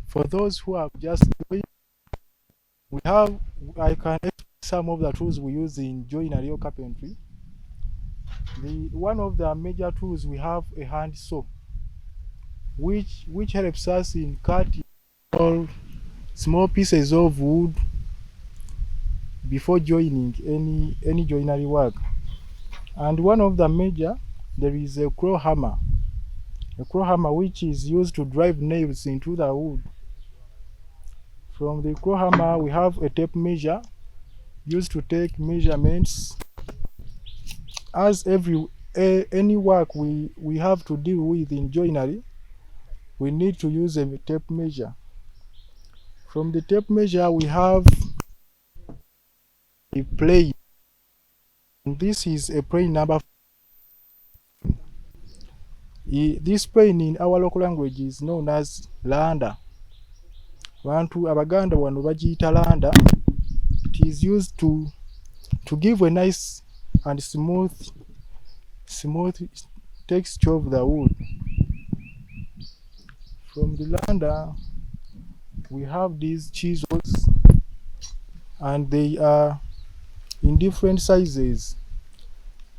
For those who have just joined, we have, I can explain some of the tools we use in joinery or carpentry. One of the major tools we have a hand saw, which helps us in cutting all small pieces of wood before joining any joinery work. And one of the major, there is a claw hammer. A claw hammer which is used to drive nails into the wood. From the claw hammer, we have a tape measure used to take measurements. As any work we have to deal with in joinery, we need to use a tape measure. From the tape measure, we have a plane. And this is a plane number. This plane in our local language is known as landa. Bantu abaganda wano bagiyita landa. It is used to give a nice and smooth texture of the wood. From the landa, we have these chisels, and they are in different sizes,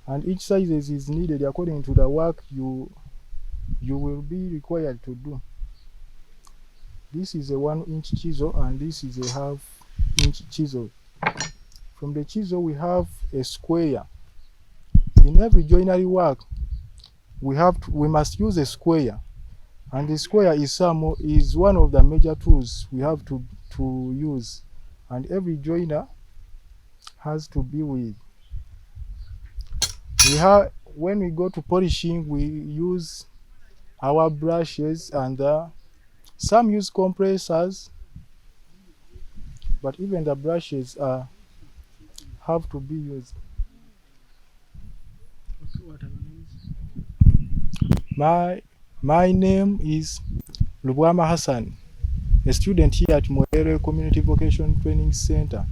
and each sizes is needed according to the work you will be required to do. This is a 1-inch chisel, and this is a 1/2-inch chisel. From the chisel, we have a square. In every joinery work, we must use a square, and the square is one of the major tools we have to use, and every joiner has to be with. When we go to polishing, we use our brushes, and some use compressors, but even the brushes have to be used. My name is Lubwama Hassan, a student here at Moere Community Vocational Training Center.